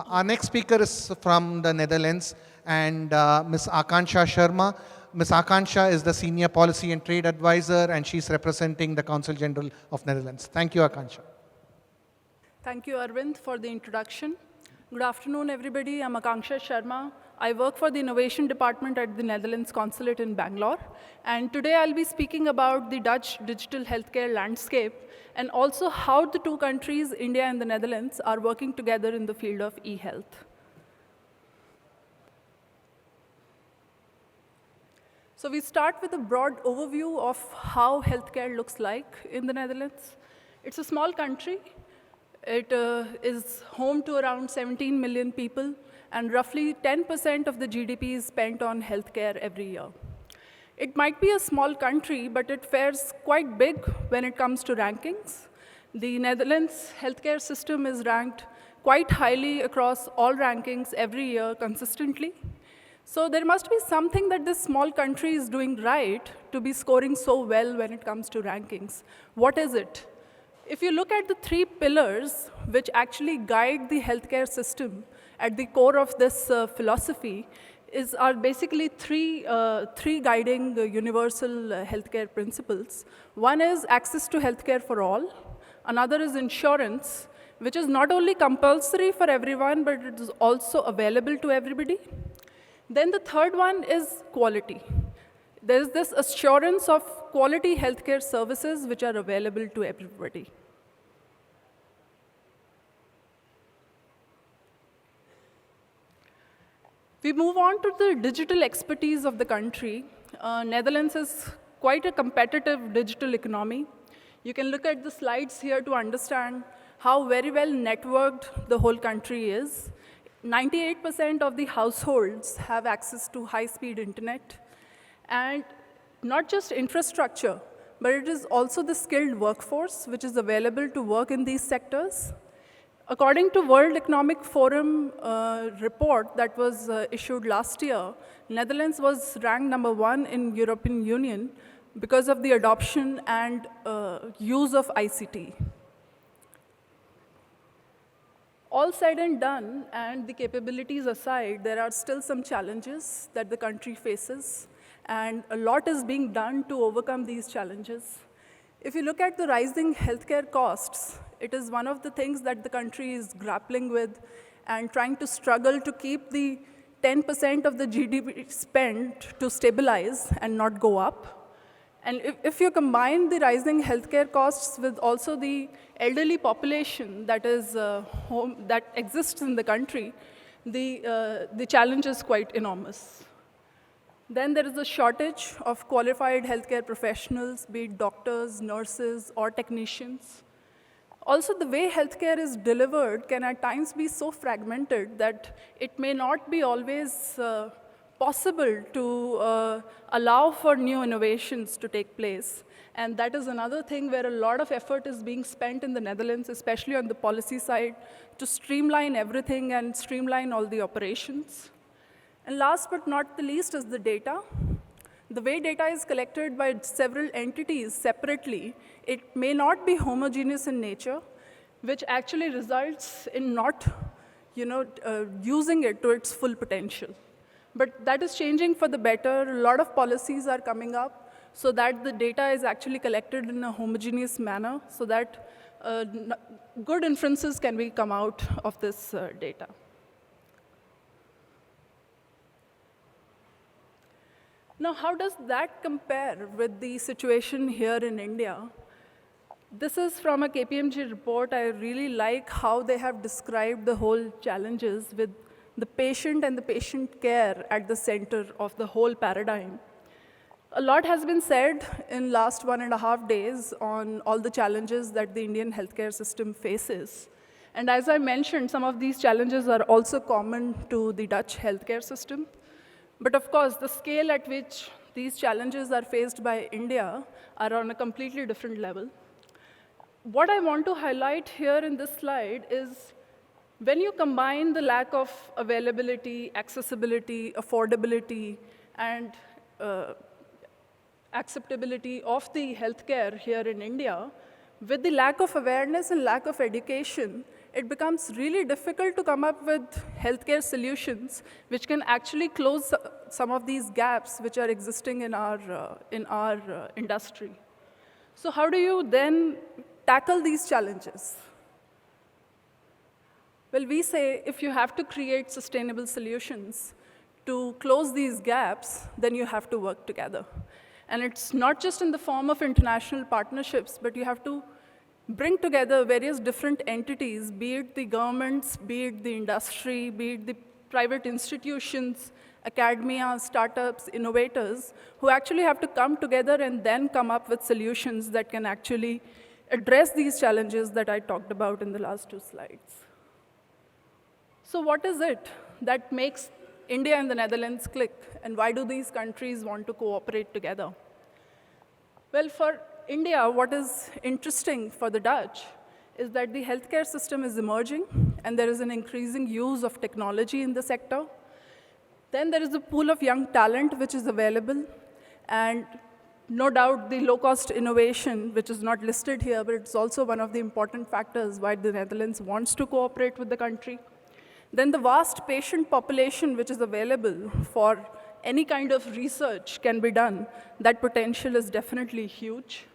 Our next speaker is from the Netherlands, and Ms. Akanksha Sharma. Ms. Akanksha is the Senior Policy and Trade Advisor, and she's representing the Consul General of Netherlands. Thank you, Akanksha. Thank you, Arvind, for the introduction. Good afternoon, everybody. I'm Akanksha Sharma. I work for the Innovation Department at the Netherlands Consulate in Bangalore. And today I'll be speaking about the Dutch digital healthcare landscape and also how the two countries, India and the Netherlands, are working together in the field of e-health. So we start with a broad overview of how healthcare looks like in the Netherlands. It's a small country. It is home to around 17 million people, and roughly 10% of the GDP is spent on healthcare every year. It might be a small country, but it fares quite big when it comes to rankings. The Netherlands healthcare system is ranked quite highly across all rankings every year consistently. So there must be something that this small country is doing right to be scoring so well when it comes to rankings. What is it? If you look at the three pillars which actually guide the healthcare system at the core of this philosophy are basically three guiding universal healthcare principles. One is access to healthcare for all. Another is insurance, which is not only compulsory for everyone, but it is also available to everybody. Then the third one is quality. There is this assurance of quality healthcare services which are available to everybody. We move on to the digital expertise of the country. Netherlands is quite a competitive digital economy. You can look at the slides here to understand how very well networked the whole country is. 98% of the households have access to high-speed internet. And not just infrastructure, but it is also the skilled workforce which is available to work in these sectors. According to World Economic Forum report that was issued last year, Netherlands was ranked #1 in European Union because of the adoption and use of ICT. All said and done, and the capabilities aside, there are still some challenges that the country faces, and a lot is being done to overcome these challenges. If you look at the rising healthcare costs, it is one of the things that the country is grappling with and trying to struggle to keep the 10% of the GDP spent to stabilize and not go up. And if you combine the rising healthcare costs with also the elderly population that exists in the country, the challenge is quite enormous. Then there is a shortage of qualified healthcare professionals, be it doctors, nurses, or technicians. Also, the way healthcare is delivered can at times be so fragmented that it may not be always possible to allow for new innovations to take place. And that is another thing where a lot of effort is being spent in the Netherlands, especially on the policy side, to streamline everything and streamline all the operations. And last but not the least is the data. The way data is collected by several entities separately, it may not be homogeneous in nature, which actually results in not using it to its full potential. But that is changing for the better. A lot of policies are coming up so that the data is actually collected in a homogeneous manner so that good inferences can come out of this data. Now, how does that compare with the situation here in India? This is from a KPMG report. I really like how they have described the whole challenges with the patient and the patient care at the center of the whole paradigm. A lot has been said in last 1.5 days on all the challenges that the Indian healthcare system faces. And as I mentioned, some of these challenges are also common to the Dutch healthcare system. But of course, the scale at which these challenges are faced by India are on a completely different level. What I want to highlight here in this slide is when you combine the lack of availability, accessibility, affordability, and acceptability of the healthcare here in India, with the lack of awareness and lack of education, it becomes really difficult to come up with healthcare solutions which can actually close some of these gaps which are existing in our industry. So how do you then tackle these challenges? Well, we say if you have to create sustainable solutions to close these gaps, then you have to work together. And it's not just in the form of international partnerships, but you have to bring together various different entities, be it the governments, be it the industry, be it the private institutions, academia, startups, innovators, who actually have to come together and then come up with solutions that can actually address these challenges that I talked about in the last 2 slides. So what is it that makes India and the Netherlands click, and why do these countries want to cooperate together? Well, for India, what is interesting for the Dutch is that the healthcare system is emerging, and there is an increasing use of technology in the sector. Then there is a pool of young talent which is available, and no doubt the low-cost innovation, which is not listed here, but it's also one of the important factors why the Netherlands wants to cooperate with the country. Then the vast patient population which is available for any kind of research can be done. That potential is definitely huge.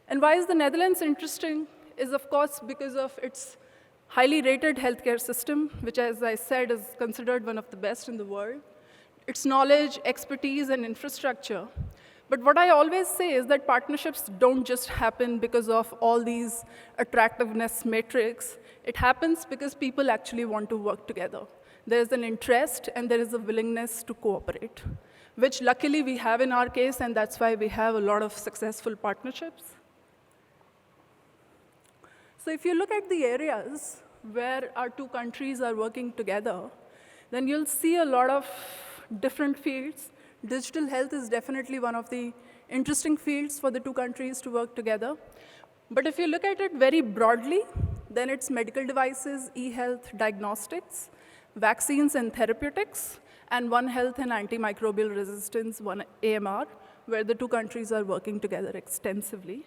And why is the Netherlands interesting is, of course, because of its highly rated healthcare system, which, as I said, is considered one of the best in the world, its knowledge, expertise, and infrastructure. But what I always say is that partnerships don't just happen because of all these attractiveness metrics. It happens because people actually want to work together. There is an interest and there is a willingness to cooperate, which luckily we have in our case, and that's why we have a lot of successful partnerships. So if you look at the areas where our 2 countries are working together, then you'll see a lot of different fields. Digital health is definitely one of the interesting fields for the 2 countries to work together. But if you look at it very broadly, then it's medical devices, e-health, diagnostics, vaccines and therapeutics, and One Health and antimicrobial resistance, one AMR, where the 2 countries are working together extensively.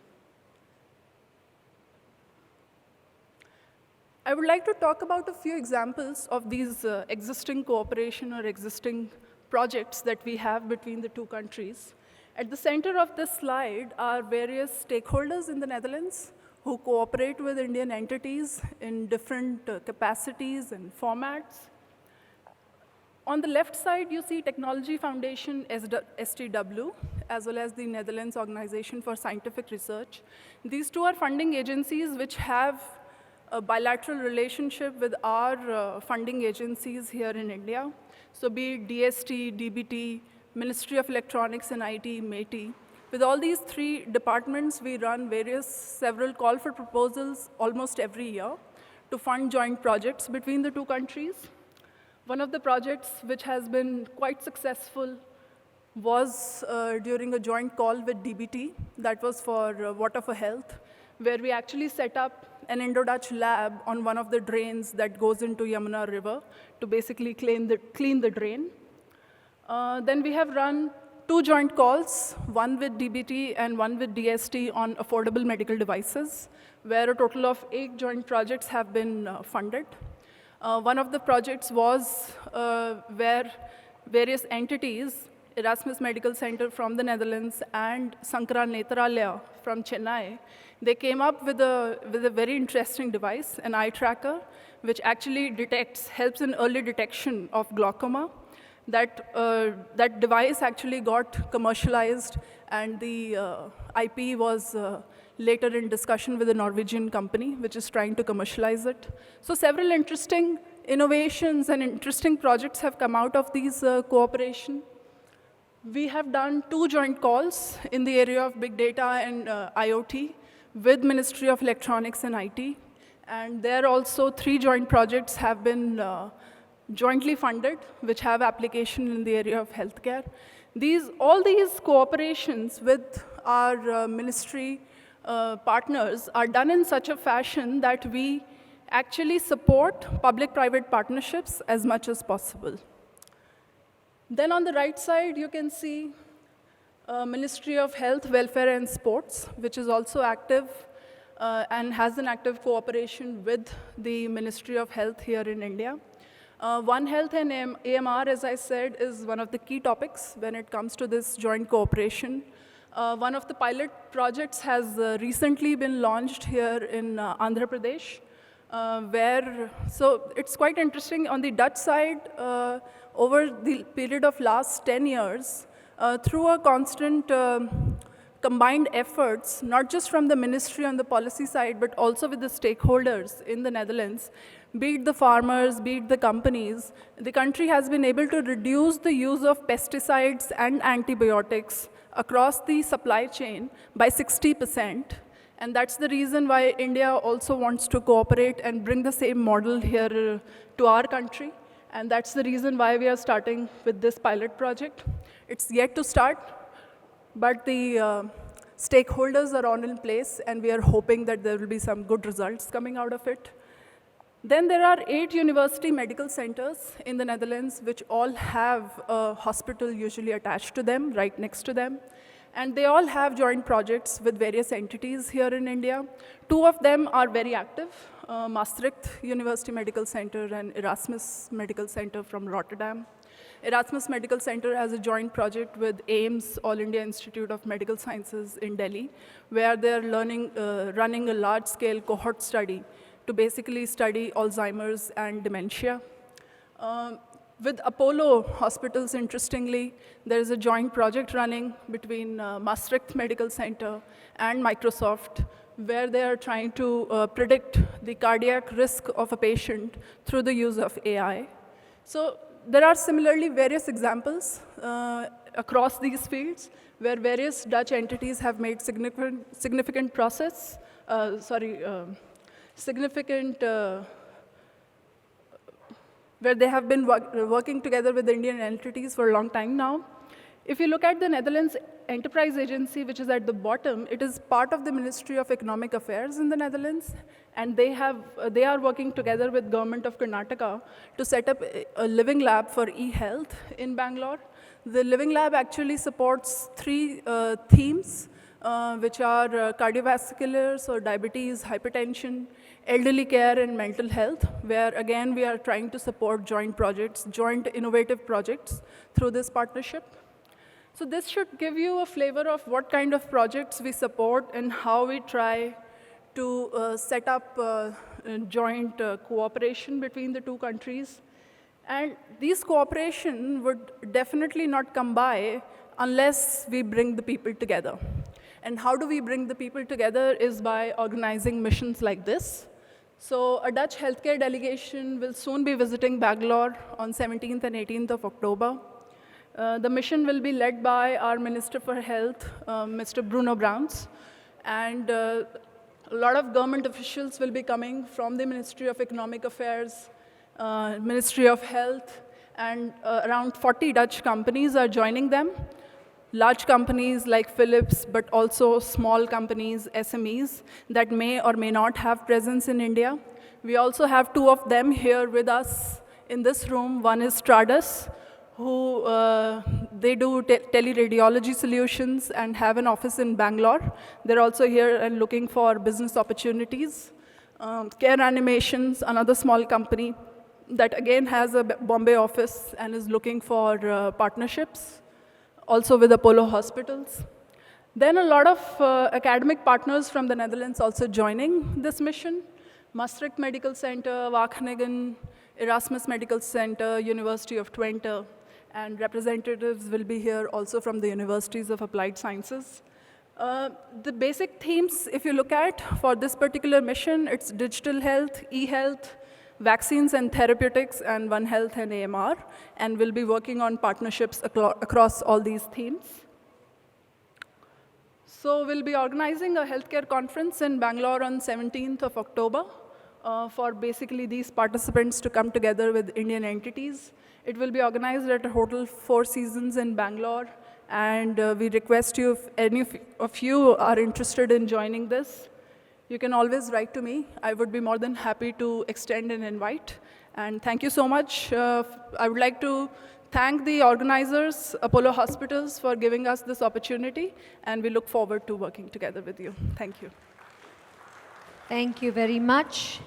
I would like to talk about a few examples of these existing cooperation or existing projects that we have between the 2 countries. At the center of this slide are various stakeholders in the Netherlands who cooperate with Indian entities in different capacities and formats. On the left side, you see Technology Foundation, STW, as well as the Netherlands Organization for Scientific Research. These 2 are funding agencies which have a bilateral relationship with our funding agencies here in India. So be it DST, DBT, Ministry of Electronics and IT, METI. With all these 3 departments, we run several call for proposals almost every year to fund joint projects between the 2 countries. One of the projects which has been quite successful was during a joint call with DBT, that was for Water for Health, where we actually set up an Indo-Dutch lab on one of the drains that goes into Yamuna River to basically clean the drain. Then we have run 2 joint calls, one with DBT and one with DST on affordable medical devices, where a total of 8 joint projects have been funded. One of the projects was where various entities, Erasmus Medical Center from the Netherlands and Sankara Netralaya from Chennai, they came up with a very interesting device, an eye tracker, which actually helps in early detection of glaucoma. That device actually got commercialized, and the IP was later in discussion with a Norwegian company, which is trying to commercialize it. So several interesting innovations and interesting projects have come out of these cooperation. We have done 2 joint calls in the area of big data and IoT with Ministry of Electronics and IT. And there also 3 joint projects have been jointly funded, which have application in the area of healthcare. All these cooperations with our ministry partners are done in such a fashion that we actually support public-private partnerships as much as possible. Then on the right side, you can see Ministry of Health, Welfare and Sports, which is also active and has an active cooperation with the Ministry of Health here in India. One Health and AMR, as I said, is one of the key topics when it comes to this joint cooperation. One of the pilot projects has recently been launched here in Andhra Pradesh, so it's quite interesting. On the Dutch side, over the period of last 10 years, through a constant combined efforts, not just from the ministry on the policy side, but also with the stakeholders in the Netherlands, be it the farmers, be it the companies, the country has been able to reduce the use of pesticides and antibiotics across the supply chain by 60%. And that's the reason why India also wants to cooperate and bring the same model here to our country. And that's the reason why we are starting with this pilot project. It's yet to start, but the stakeholders are all in place, and we are hoping that there will be some good results coming out of it. Then there are 8 university medical centers in the Netherlands, which all have a hospital usually attached to them, right next to them. And they all have joint projects with various entities here in India. 2 of them are very active, Maastricht University Medical Center and Erasmus Medical Center from Rotterdam. Erasmus Medical Center has a joint project with AIIMS, All India Institute of Medical Sciences in Delhi, where they're running a large-scale cohort study to basically study Alzheimer's and dementia. With Apollo hospitals, interestingly, there is a joint project running between Maastricht Medical Center and Microsoft, where they are trying to predict the cardiac risk of a patient through the use of AI. So there are similarly various examples across these fields where various Dutch entities have made significant progress, where they have been working together with Indian entities for a long time now. If you look at the Netherlands Enterprise Agency, which is at the bottom, it is part of the Ministry of Economic Affairs in the Netherlands, and they are working together with Government of Karnataka to set up a living lab for e-health in Bangalore. The living lab actually supports 3 themes, which are cardiovascular, so diabetes, hypertension, elderly care, and mental health, where again we are trying to support joint projects, joint innovative projects through this partnership. So this should give you a flavor of what kind of projects we support and how we try to set up joint cooperation between the 2 countries. And these cooperation would definitely not come by unless we bring the people together. And how do we bring the people together is by organizing missions like this. So a Dutch healthcare delegation will soon be visiting Bangalore on 17th and 18th of October. The mission will be led by our Minister for Health, Mr. Bruno Bruins, and a lot of government officials will be coming from the Ministry of Economic Affairs, Ministry of Health, and around 40 Dutch companies are joining them. Large companies like Philips, but also small companies, SMEs, that may or may not have presence in India. We also have 2 of them here with us in this room. One is Stradus, who they do teleradiology solutions and have an office in Bangalore. They're also here and looking for business opportunities. Care Animations, another small company that again has a Bombay office and is looking for partnerships, also with Apollo hospitals. Then a lot of academic partners from the Netherlands also joining this mission. Maastricht Medical Center, Wageningen, Erasmus Medical Center, University of Twente, and representatives will be here also from the Universities of Applied Sciences. The basic themes, if you look at for this particular mission, it's digital health, e-health, vaccines and therapeutics, and One Health and AMR, and we'll be working on partnerships across all these themes. So we'll be organizing a healthcare conference in Bangalore on 17th of October for basically these participants to come together with Indian entities. It will be organized at a Hotel 4 Seasons in Bangalore, and we request you, if any of you are interested in joining this, you can always write to me. I would be more than happy to extend an invite. And thank you so much. I would like to thank the organizers, Apollo Hospitals, for giving us this opportunity, and we look forward to working together with you. Thank you. Thank you very much.